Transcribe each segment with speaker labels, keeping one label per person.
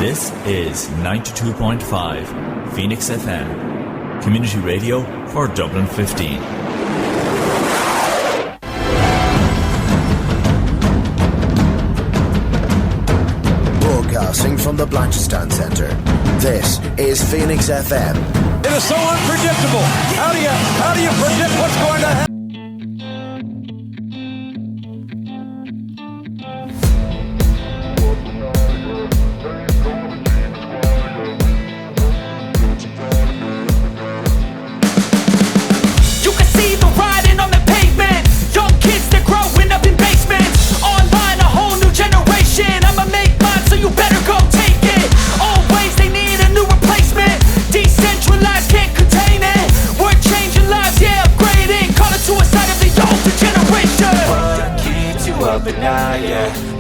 Speaker 1: This is 92.5 Phoenix FM, community radio for Dublin 15.
Speaker 2: Broadcasting from the Blanchardstown Centre, this is Phoenix FM.
Speaker 3: It is so unpredictable. How do you predict what's going to happen?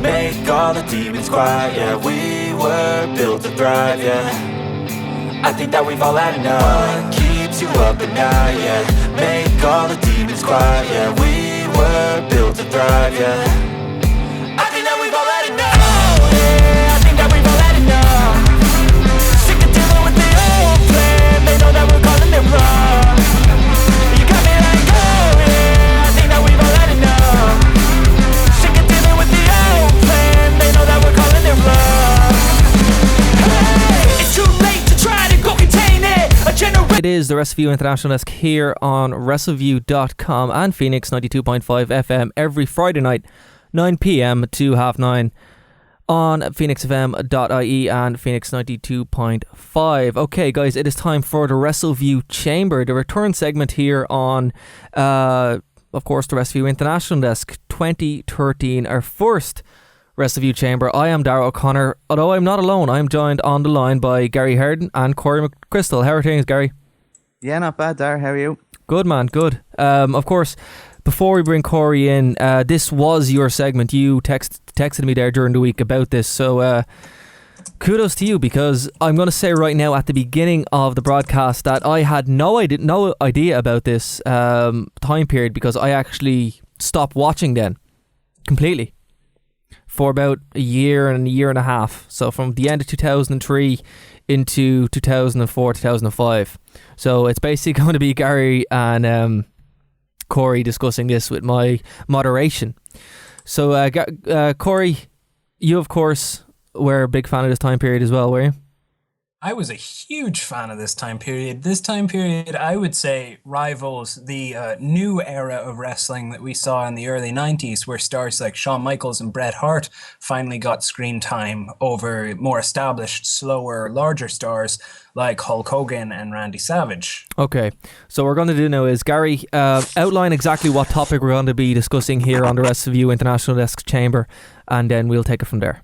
Speaker 4: Make all the demons quiet, yeah. We were built to thrive, yeah. I think that we've all had enough. What keeps you up at night, yeah. Make all the demons quiet, yeah. We were built to thrive, yeah. I think that we've all had enough. Oh yeah, I think that we've all had enough. Sick of dealing with the old plan. They know that we're calling it wrong. You got me like, oh yeah, I think that we've all had enough. They know that we're calling it wrong. Hey, it's too late to try to go contain it.
Speaker 5: It is the WrestleView International Desk here on WrestleView.com and Phoenix 92.5 FM every Friday night, 9 p.m. to 9:30 on phoenixfm.ie and Phoenix 92.5. Okay, guys, it is time for the WrestleView Chamber, the return segment here on, of course, the WrestleView International Desk 2013, our first WrestleView Chamber. I am Darragh O'Connor. Although I'm not alone, I'm joined on the line by Gary Hernon and Coire McCrystal. How are things, Gary?
Speaker 6: Yeah, not bad, Dar. How are you?
Speaker 5: Good, man, good. Of course, before we bring Corey in, this was your segment. You texted me there during the week about this, so kudos to you, because I'm going to say right now at the beginning of the broadcast that I had no idea about this time period, because I actually stopped watching then completely for about a year and a half. So from the end of 2003 into 2004, 2005. So it's basically going to be Gary and Corey discussing this with my moderation. So Corey, you of course were a big fan of this time period as well, were you?
Speaker 7: I was a huge fan of this time period. This time period, I would say, rivals the new era of wrestling that we saw in the early 90s, where stars like Shawn Michaels and Bret Hart finally got screen time over more established, slower, larger stars like Hulk Hogan and Randy Savage. Okay, so what we're going to do now is, Gary, outline exactly what topic we're going to be discussing here on the WrestleView International Desk Chamber, and then we'll take it from there.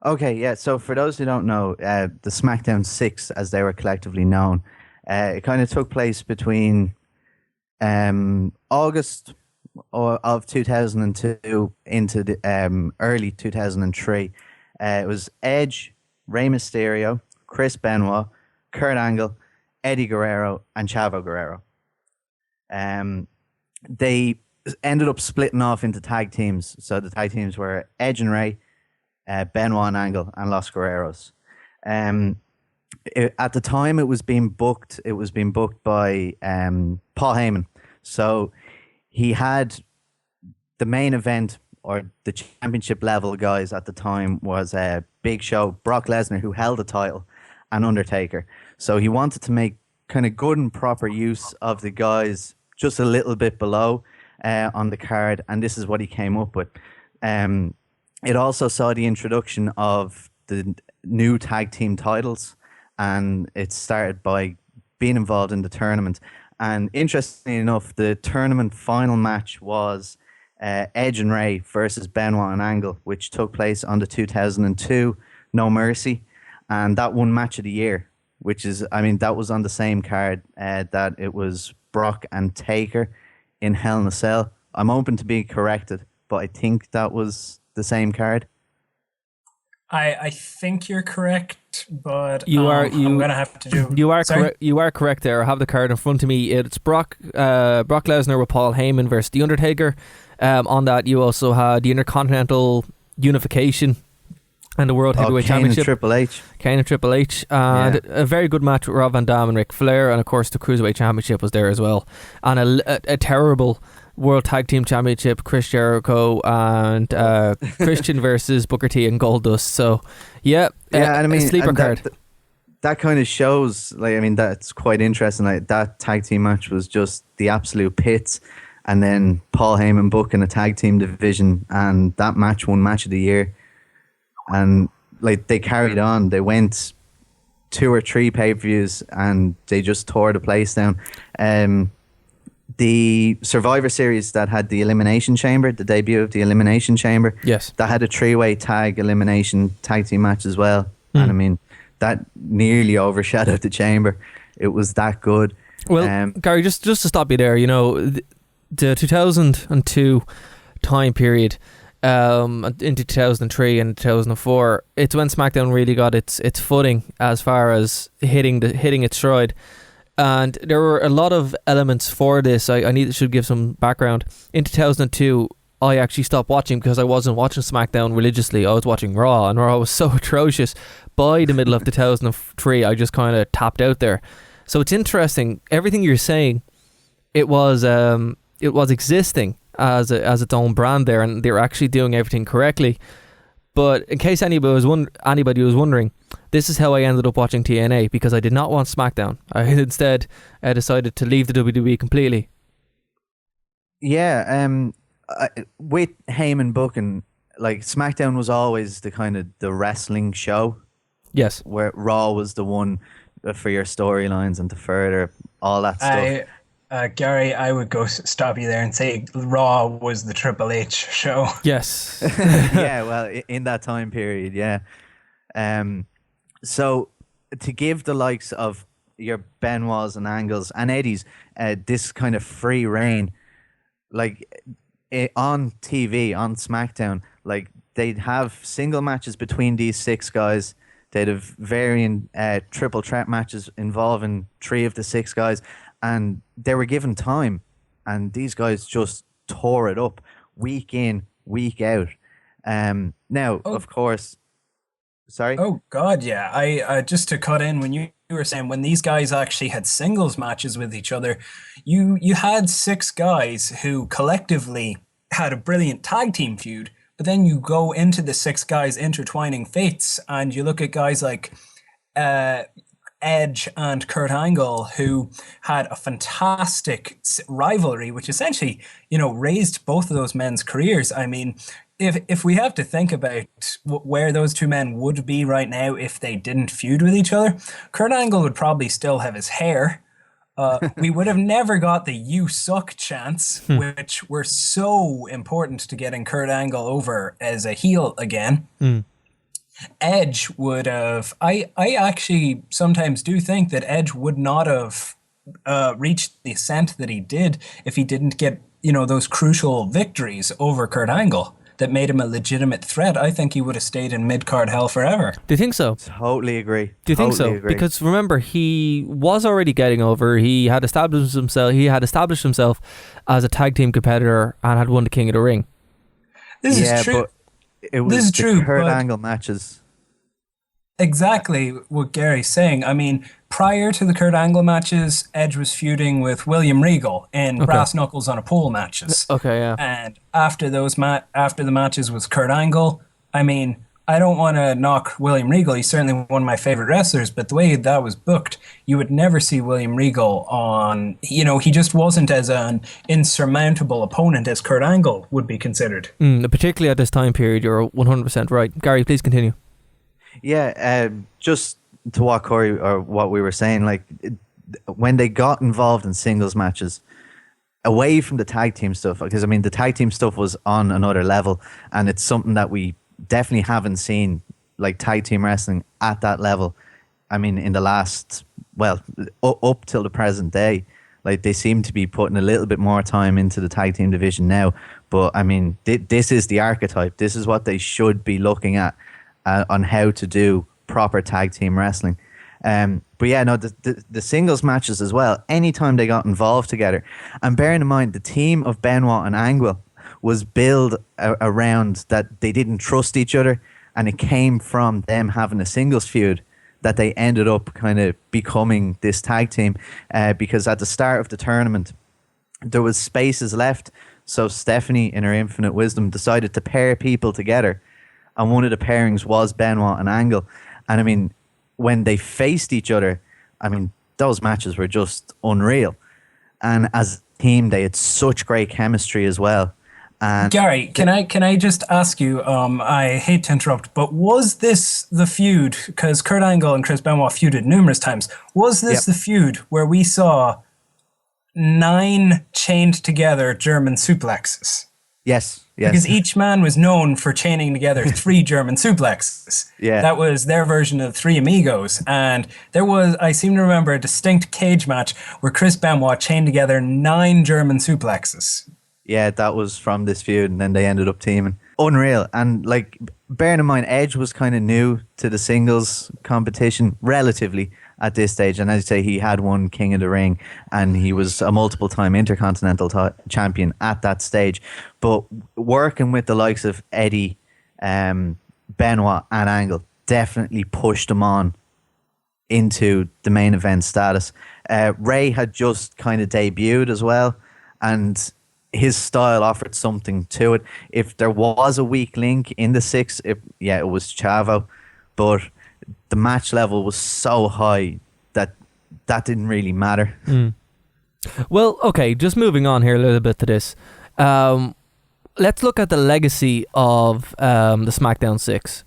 Speaker 6: Okay, yeah, so for those who don't know, the Smackdown 6, as they were collectively known, it kind of took place between August of 2002 into the early 2003. It was Edge, Rey Mysterio, Chris Benoit, Kurt Angle, Eddie Guerrero, and Chavo Guerrero. They ended up splitting off into tag teams. So the tag teams were Edge and Rey, Benoit and Angle, and Los Guerreros. At the time it was being booked by Paul Heyman. So he had the main event, or the championship level guys at the time, was Big Show, Brock Lesnar, who held the title, and Undertaker. So he wanted to make kind of good and proper use of the guys just a little bit below on the card, and this is what he came up with. It also saw the introduction of the new tag team titles, and it started by being involved in the tournament. And interestingly enough, the tournament final match was Edge and Rey versus Benoit and Angle, which took place on the 2002 No Mercy, and that won match of the year, which is, I mean, that was on the same card that it was Brock and Taker in Hell in a Cell. I'm open to be corrected, but I think that was the same card.
Speaker 7: I think you're correct, but I'm gonna have to do.
Speaker 5: You are correct. You are correct there. I have the card in front of me. It's Brock Lesnar with Paul Heyman versus The Undertaker. On that, you also had the Intercontinental Unification and the World Heavyweight
Speaker 6: Kane
Speaker 5: Championship.
Speaker 6: and Triple H.
Speaker 5: Kane and Triple H. And a very good match with Rob Van Dam and Ric Flair. And of course, the Cruiserweight Championship was there as well. And a terrible World Tag Team Championship, Chris Jericho and Christian versus Booker T and Goldust. So, and I mean, a sleeper card.
Speaker 6: That kind of shows, like, I mean, that's quite interesting. Like, that tag team match was just the absolute pits. And then Paul Heyman booking a tag team division, and that match won Match of the Year. And like, they carried on. They went 2 or 3 pay-per-views and they just tore the place down. The Survivor Series that had the Elimination Chamber, the debut of the Elimination Chamber,
Speaker 5: yes, that
Speaker 6: had a 3-way tag elimination tag team match as well. And I mean, that nearly overshadowed the Chamber. It was that good.
Speaker 5: Well, Gary, just to stop you there, you know, the 2002 time period, into 2003 and 2004, it's when SmackDown really got its footing as far as hitting its stride. And there were a lot of elements for this. I should give some background. In 2002, I actually stopped watching because I wasn't watching SmackDown religiously. I was watching Raw, and Raw was so atrocious. By the middle of 2003, I just kind of tapped out there. So it's interesting. Everything you're saying, it was existing as its own brand there, and they were actually doing everything correctly. But in case anybody was wondering, this is how I ended up watching TNA, because I did not want SmackDown. I instead decided to leave the WWE completely.
Speaker 6: Yeah, with Heyman booking, like, SmackDown was always the kind of the wrestling show.
Speaker 5: Yes.
Speaker 6: Where Raw was the one for your storylines and to further all that stuff.
Speaker 7: Gary, I would go stop you there and say Raw was the Triple H show.
Speaker 5: Yes.
Speaker 6: Yeah, well, in that time period, yeah. So to give the likes of your Benoits and Angles and Eddies this kind of free reign, like on TV, on SmackDown, like, they'd have single matches between these 6 guys. They'd have varying triple threat matches involving 3 of the 6 guys. And they were given time, and these guys just tore it up week in, week out. Now, of course, sorry.
Speaker 7: Oh God, yeah. I just to cut in, when you were saying when these guys actually had singles matches with each other, you had 6 guys who collectively had a brilliant tag team feud. But then you go into the 6 guys intertwining fates, and you look at guys like Edge and Kurt Angle, who had a fantastic rivalry, which essentially, you know, raised both of those men's careers. I mean, if we have to think about where those 2 men would be right now if they didn't feud with each other, Kurt Angle would probably still have his hair. We would have never got the "you suck" chants, which were so important to getting Kurt Angle over as a heel again. Edge would have... I actually sometimes do think that Edge would not have reached the ascent that he did if he didn't get, you know, those crucial victories over Kurt Angle that made him a legitimate threat. I think he would have stayed in mid-card hell forever.
Speaker 5: Do you think so?
Speaker 6: Totally agree.
Speaker 5: Do you think so?
Speaker 6: Agree.
Speaker 5: Because remember, he was already getting over. He had established himself as a tag team competitor and had won the King of the Ring.
Speaker 7: This is true.
Speaker 6: But it was
Speaker 7: this is
Speaker 6: the
Speaker 7: true,
Speaker 6: Kurt
Speaker 7: but
Speaker 6: Angle matches.
Speaker 7: Exactly what Gary's saying. I mean, prior to the Kurt Angle matches, Edge was feuding with William Regal in brass knuckles on a pole matches.
Speaker 5: Okay, yeah.
Speaker 7: And after the matches with Kurt Angle, I mean, I don't want to knock William Regal. He's certainly one of my favorite wrestlers, but the way that was booked, you would never see William Regal on, you know, he just wasn't as an insurmountable opponent as Kurt Angle would be considered.
Speaker 5: Particularly at this time period, you're 100% right. Gary, please continue.
Speaker 6: Yeah, just to what Corey or what we were saying, like, when they got involved in singles matches, away from the tag team stuff, because I mean the tag team stuff was on another level, and it's something that we definitely haven't seen, like tag team wrestling at that level. I mean, in the last, well, up till the present day, like, they seem to be putting a little bit more time into the tag team division now. But I mean, this is the archetype. This is what they should be looking at on how to do proper tag team wrestling. But yeah, no, the singles matches as well, anytime they got involved together. And bearing in mind, the team of Benoit and Angle was built around that they didn't trust each other. and it came from them having a singles feud that they ended up kind of becoming this tag team, because at the start of the tournament there was spaces left, so Stephanie in her infinite wisdom decided to pair people together, and one of the pairings was Benoit and Angle. And I mean, when they faced each other, I mean, those matches were just unreal, and as a team they had such great chemistry as well. And
Speaker 7: Gary, can I just ask you, I hate to interrupt, but was this the feud, because Kurt Angle and Chris Benoit feuded numerous times, was this the feud where we saw 9 chained together German suplexes?
Speaker 6: Yes.
Speaker 7: Because each man was known for chaining together 3 German suplexes.
Speaker 6: Yeah.
Speaker 7: That was their version of 3 Amigos. And there was, I seem to remember, a distinct cage match where Chris Benoit chained together 9 German suplexes.
Speaker 6: Yeah, that was from this feud, and then they ended up teaming. Unreal. And like, bearing in mind, Edge was kind of new to the singles competition, relatively, at this stage. And as you say, he had won King of the Ring, and he was a multiple-time Intercontinental champion at that stage. But working with the likes of Eddie, Benoit, and Angle definitely pushed him on into the main event status. Ray had just kind of debuted as well, and his style offered something to it. If there was a weak link in the 6, it was Chavo, but the match level was so high that didn't really matter.
Speaker 5: Well, okay, just moving on here a little bit to this. Let's look at the legacy of the Smackdown 6.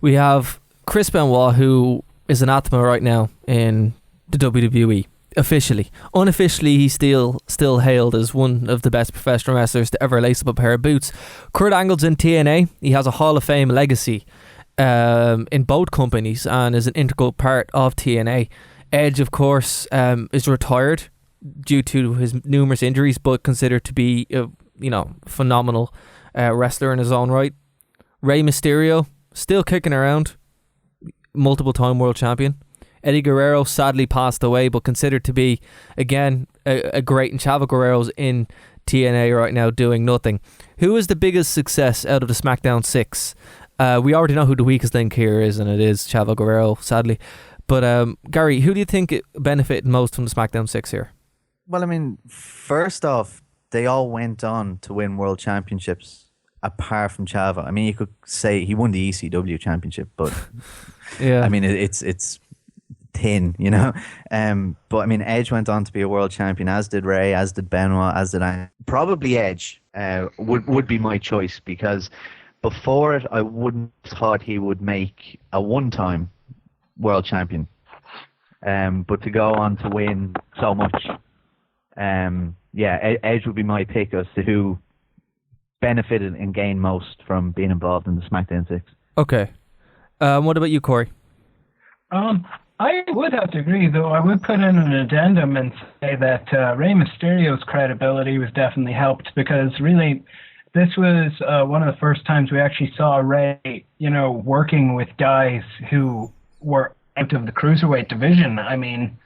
Speaker 5: We have Chris Benoit, who is anathema right now in the WWE. Officially. Unofficially, he's still hailed as one of the best professional wrestlers to ever lace up a pair of boots. Kurt Angle's in TNA. He has a Hall of Fame legacy in both companies and is an integral part of TNA. Edge, of course, is retired due to his numerous injuries, but considered to be a phenomenal wrestler in his own right. Rey Mysterio, still kicking around, multiple time world champion. Eddie Guerrero sadly passed away, but considered to be, again, a great. And Chavo Guerrero's in TNA right now doing nothing. Who is the biggest success out of the Smackdown 6? We already know who the weakest link here is, and it is Chavo Guerrero, sadly. But Gary, who do you think benefited most from the Smackdown 6 here?
Speaker 6: Well, I mean, first off, they all went on to win world championships, apart from Chavo. I mean, you could say he won the ECW championship, but yeah, I mean, it's thin, you know. But I mean, Edge went on to be a world champion, as did Ray, as did Benoit, as did I. Probably Edge would be my choice, because before it, I wouldn't have thought he would make a one-time world champion. But to go on to win so much, Edge would be my pick as to who benefited and gained most from being involved in the SmackDown 6.
Speaker 5: Okay. What about you, Corey?
Speaker 7: I would have to agree, though. I would put in an addendum and say that Rey Mysterio's credibility was definitely helped, because really this was one of the first times we actually saw Rey, working with guys who were out of the cruiserweight division. I mean,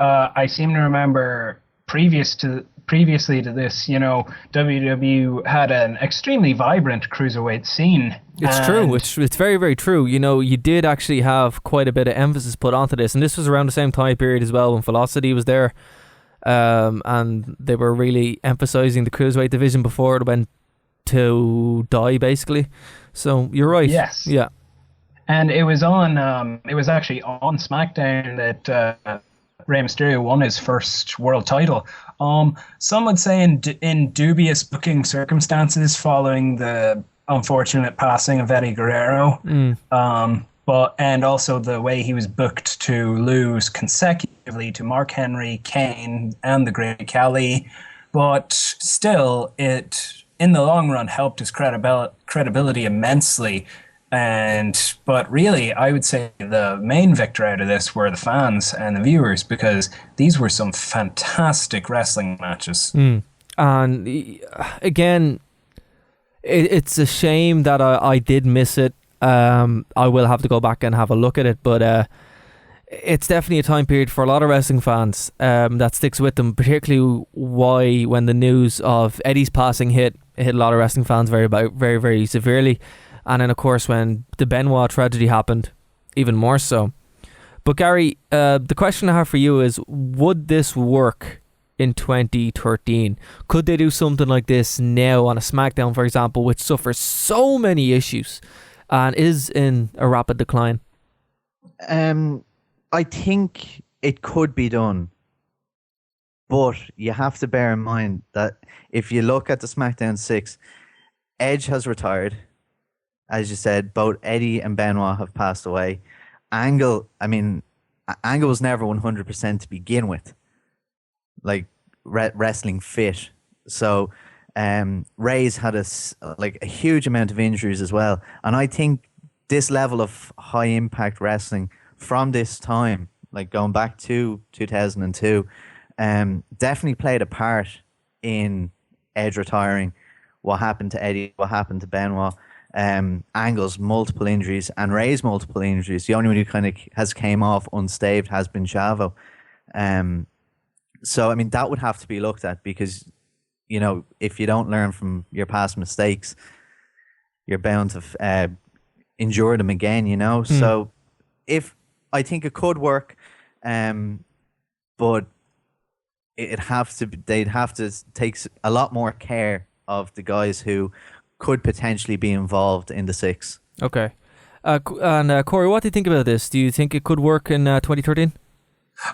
Speaker 7: I seem to remember previously to this, WWE had an extremely vibrant cruiserweight scene.
Speaker 5: It's true. It's very, very true. You did actually have quite a bit of emphasis put onto this, and this was around the same time period as well when Velocity was there, and they were really emphasizing the cruiserweight division before it went to die, basically. So you're right. Yes. Yeah.
Speaker 7: And it was actually on SmackDown that Rey Mysterio won his first world title. Some would say in dubious booking circumstances following the unfortunate passing of Eddie Guerrero, and also the way he was booked to lose consecutively to Mark Henry, Kane, and the Great Khali. But still, it in the long run helped his credibility immensely. But really, I would say the main victor out of this were the fans and the viewers, because these were some fantastic wrestling matches.
Speaker 5: And again, it's a shame that I did miss it. I will have to go back and have a look at it, but it's definitely a time period for a lot of wrestling fans that sticks with them, particularly when the news of Eddie's passing hit a lot of wrestling fans very, very, very severely. And then, of course, when the Benoit tragedy happened, even more so. But Gary, the question I have for you is, would this work in 2013? Could they do something like this now on a SmackDown, for example, which suffers so many issues and is in a rapid decline?
Speaker 6: I think it could be done, but you have to bear in mind that if you look at the SmackDown 6, Edge has retired. As you said, both Eddie and Benoit have passed away. Angle was never 100% to begin with, like wrestling fit. So Ray's had a huge amount of injuries as well. And I think this level of high impact wrestling from this time, like going back to 2002, definitely played a part in Edge retiring, what happened to Eddie, what happened to Benoit, Angle's multiple injuries and Ray's multiple injuries. The only one who kind of has came off unstaved has been Chavo. So, I mean, that would have to be looked at because, you know, if you don't learn from your past mistakes, you're bound to endure them again, you know? So I think it could work, but they'd have to take a lot more care of the guys who could potentially be involved in the 6.
Speaker 5: Okay. And Corey, what do you think about this? Do you think it could work in 2013?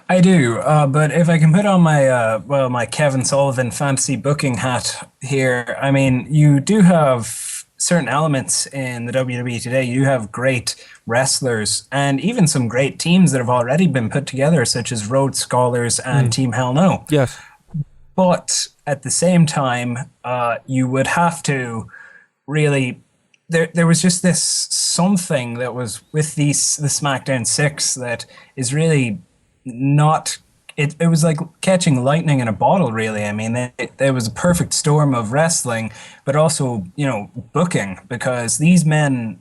Speaker 7: I do, but if I can put on my my Kevin Sullivan fantasy booking hat here, I mean, you do have certain elements in the WWE today. You have great wrestlers and even some great teams that have already been put together, such as Rhodes Scholars and Team Hell No.
Speaker 5: Yes.
Speaker 7: But at the same time, you would have to really... There was just this something that was with the SmackDown 6 that is really not... It was like catching lightning in a bottle, really. I mean, there was a perfect storm of wrestling, but also, you know, booking, because these men...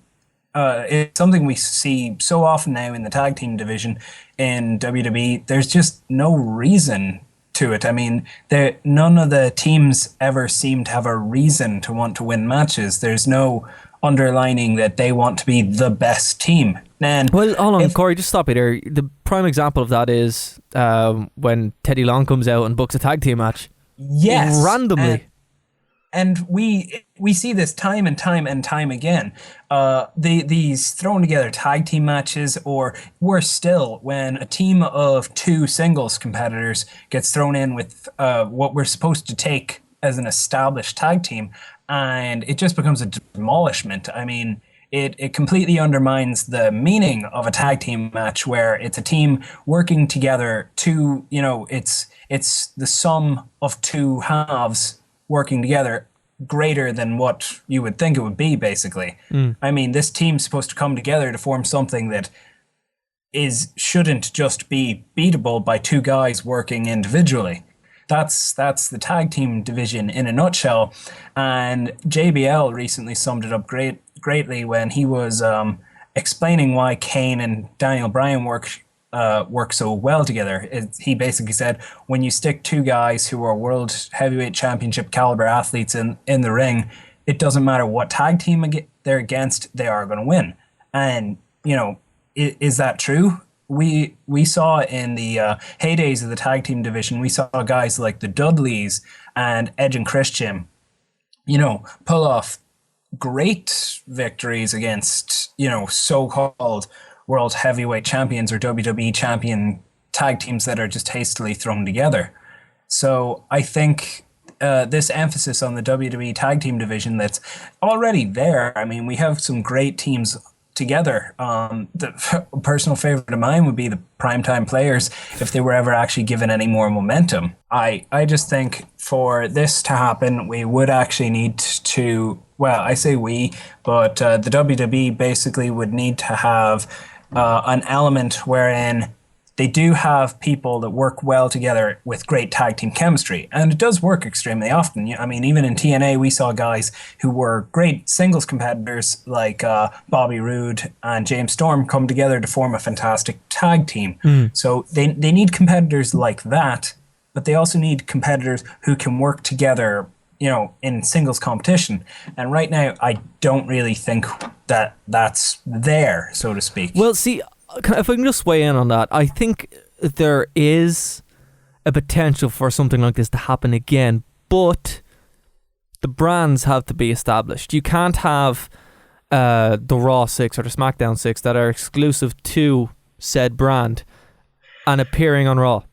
Speaker 7: it's something we see so often now in the tag team division in WWE. There's just no reason to it. I mean, none of the teams ever seem to have a reason to want to win matches. There's no underlining that they want to be the best team. And
Speaker 5: well, hold on, Corey, just stop it there. The prime example of that is when Teddy Long comes out and books a tag team match.
Speaker 7: Yes.
Speaker 5: Randomly.
Speaker 7: And we see this time and time and time again. These thrown together tag team matches, or worse still, when a team of 2 singles competitors gets thrown in with what we're supposed to take as an established tag team, and it just becomes a demolishment. I mean, it completely undermines the meaning of a tag team match, where it's a team working together to, you know, it's the sum of 2 halves working together, greater than what you would think it would be, basically. I mean, this team's supposed to come together to form something that shouldn't just be beatable by 2 guys working individually. That's the tag team division in a nutshell. And JBL recently summed it up greatly when he was explaining why Kane and Daniel Bryan work so well together. He basically said, when you stick 2 guys who are world heavyweight championship caliber athletes in the ring, it doesn't matter what tag team they're against, they are going to win. And, you know, is that true? We saw in the heydays of the tag team division, we saw guys like the Dudleys and Edge and Christian, you know, pull off great victories against, you know, so-called world heavyweight champions or WWE champion tag teams that are just hastily thrown together. So I think this emphasis on the WWE tag team division that's already there, I mean, we have some great teams together. The personal favorite of mine would be the Primetime Players, if they were ever actually given any more momentum. I just think for this to happen, we would actually need to, well, I say we, but the WWE basically would need to have an element wherein they do have people that work well together with great tag team chemistry. And it does work extremely often. I mean, even in TNA, we saw guys who were great singles competitors like Bobby Roode and James Storm come together to form a fantastic tag team. So they need competitors like that, but they also need competitors who can work together, in singles competition. And right now, I don't really think that that's there, so to speak.
Speaker 5: Well, see, if I can just weigh in on that, I think there is a potential for something like this to happen again, but the brands have to be established. You can't have the Raw 6 or the Smackdown 6 that are exclusive to said brand and appearing on Raw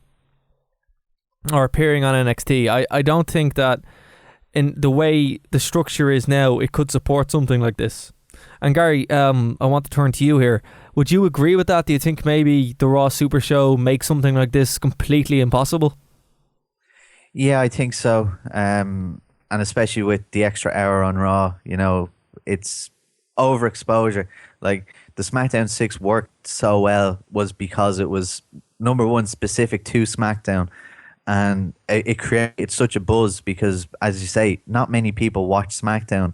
Speaker 5: or appearing on NXT. I don't think that in the way the structure is now, it could support something like this. And Gary, I want to turn to you here. Would you agree with that? Do you think maybe the Raw Super Show makes something like this completely impossible?
Speaker 6: Yeah, I think so. And especially with the extra hour on Raw, it's overexposure. Like the SmackDown 6 worked so well was because it was, number one, specific to SmackDown. And it created such a buzz because, as you say, not many people watch SmackDown.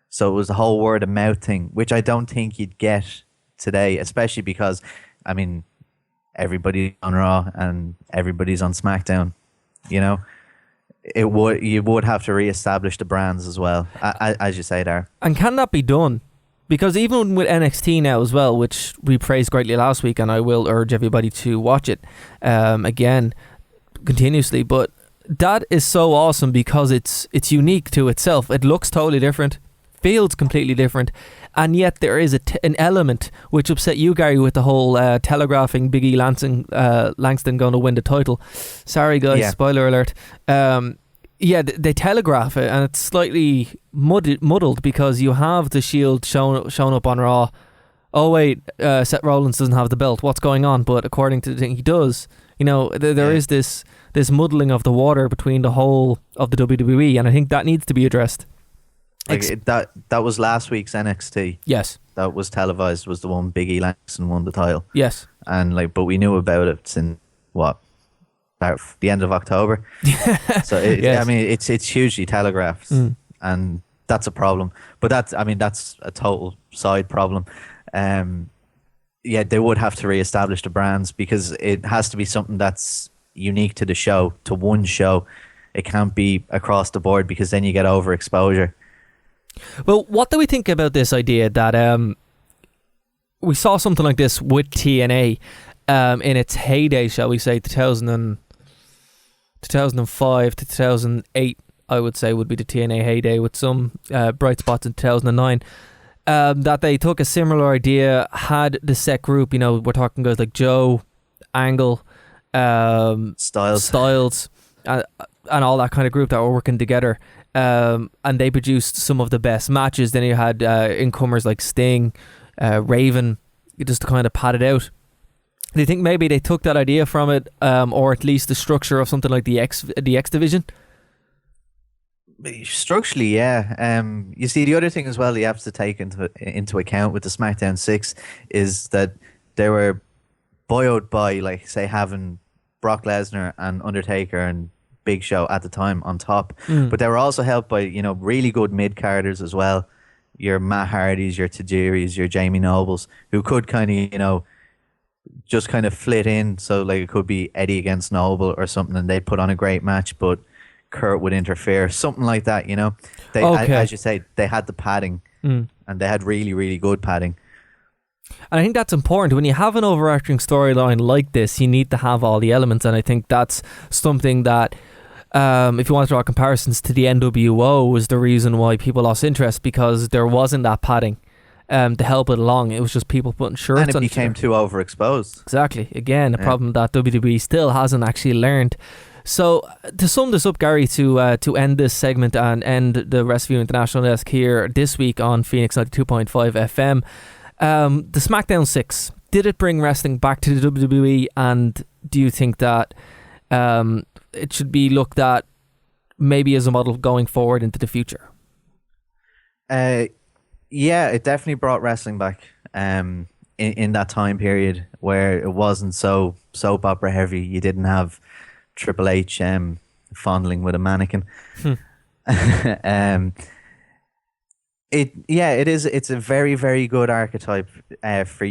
Speaker 6: So it was the whole word of mouth thing, which I don't think you'd get today, especially because, everybody's on Raw and everybody's on SmackDown. You would have to reestablish the brands as well, as you say there.
Speaker 5: And can that be done? Because even with NXT now as well, which we praised greatly last week, and I will urge everybody to watch it again continuously, but that is so awesome because it's unique to itself. It looks totally different, feels completely different, and yet there is an element which upset you, Gary, with the whole telegraphing Big E Langston going to win the title. Sorry guys, spoiler alert. They telegraph it and it's slightly muddled because you have the Shield shown up on Raw. Oh wait, Seth Rollins doesn't have the belt. What's going on? But according to the thing, he does. There is this muddling of the water between the whole of the WWE, and I think that needs to be addressed.
Speaker 6: That was last week's NXT.
Speaker 5: Yes.
Speaker 6: That was televised, was the one Big E Langston won the title.
Speaker 5: Yes.
Speaker 6: And but we knew about it since about the end of October. So it's hugely telegraphed, and that's a problem. But that's a total side problem. They would have to reestablish the brands because it has to be something that's unique to the show, to one show. It can't be across the board because then you get overexposure.
Speaker 5: Well, what do we think about this idea that we saw something like this with TNA in its heyday, shall we say, 2005 to 2008, I would say, would be the TNA heyday, with some bright spots in 2009. That they took a similar idea, had the set group, we're talking guys like Joe, Angle, Styles, and all that kind of group that were working together. And they produced some of the best matches. Then you had incomers like Sting, Raven, just to kind of pad it out. Do you think maybe they took that idea from it, or at least the structure of something like the X division?
Speaker 6: Structurally, yeah. You see, the other thing as well you have to take into account with the SmackDown 6 is that they were buoyed by, like, say, having Brock Lesnar and Undertaker and Big Show at the time on top. But they were also helped by, really good mid-carders as well. Your Matt Hardys, your Tajiris, your Jamie Nobles, who could kind of, just kind of flit in. So, like, it could be Eddie against Noble or something, and they'd put on a great match, but Kurt would interfere, something like that. They, as you say, they had the padding, and they had really, really good padding.
Speaker 5: And I think that's important. When you have an overarching storyline like this, you need to have all the elements, and I think that's something that, if you want to draw comparisons to the NWO, was the reason why people lost interest, because there wasn't that padding to help it along. It was just people putting shirts on.
Speaker 6: And it became too overexposed.
Speaker 5: Exactly. Again, a problem that WWE still hasn't actually learned. So to sum this up, Gary, to end this segment and end the Rescue International Desk here this week on Phoenix 92.5 FM, the SmackDown 6, did it bring wrestling back to the WWE, and do you think that it should be looked at maybe as a model going forward into the future?
Speaker 6: Yeah, it definitely brought wrestling back in that time period where it wasn't so soap opera heavy. You didn't have Triple H fondling with a mannequin. It's a very, very good archetype for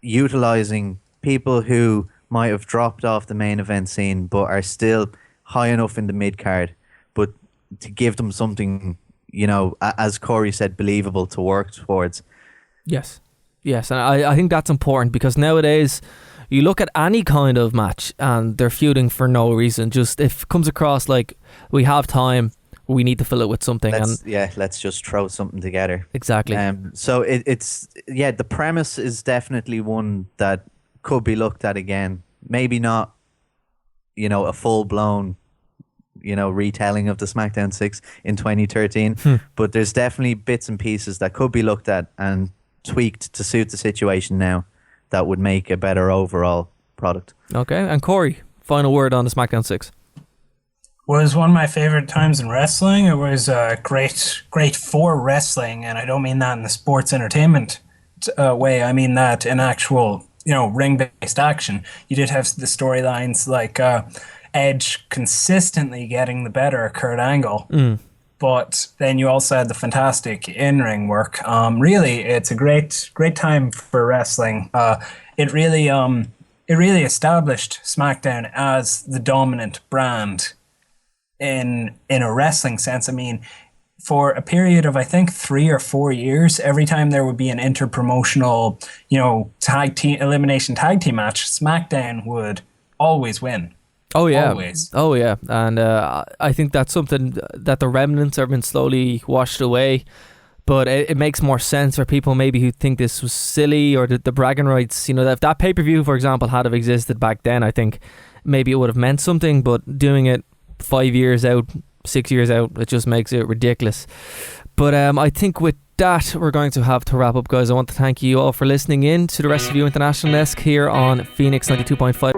Speaker 6: utilizing people who might have dropped off the main event scene but are still high enough in the mid card but to give them something, as Corey said, believable to work towards.
Speaker 5: Yes, and I think that's important, because nowadays you look at any kind of match and they're feuding for no reason. Just if it comes across like we have time, we need to fill it with something.
Speaker 6: Let's just throw something together.
Speaker 5: Exactly.
Speaker 6: So it's the premise is definitely one that could be looked at again. Maybe not, a full blown, retelling of the Smackdown 6 in 2013, but there's definitely bits and pieces that could be looked at and tweaked to suit the situation now that would make a better overall product.
Speaker 5: Okay, and Corey, final word on the Smackdown 6.
Speaker 7: Was one of my favorite times in wrestling. It was great for wrestling, and I don't mean that in the sports entertainment way. I mean that in actual, ring-based action. You did have the storylines like Edge consistently getting the better of Kurt Angle, but then you also had the fantastic in-ring work. Really, it's a great time for wrestling. It really established SmackDown as the dominant brand in a wrestling sense. I mean, for a period of, I think, 3 or 4 years, every time there would be an interpromotional, elimination tag team match, SmackDown would always win.
Speaker 5: Oh yeah,
Speaker 7: always.
Speaker 5: Oh yeah, and I think that's something that the remnants have been slowly washed away. But it makes more sense for people maybe who think this was silly, or the bragging rights. If that pay-per-view, for example, had have existed back then, I think maybe it would have meant something. But doing it 5 years out, 6 years out, it just makes it ridiculous. But I think with that, we're going to have to wrap up, guys. I want to thank you all for listening in to the Rest of You International Desk here on Phoenix 92.5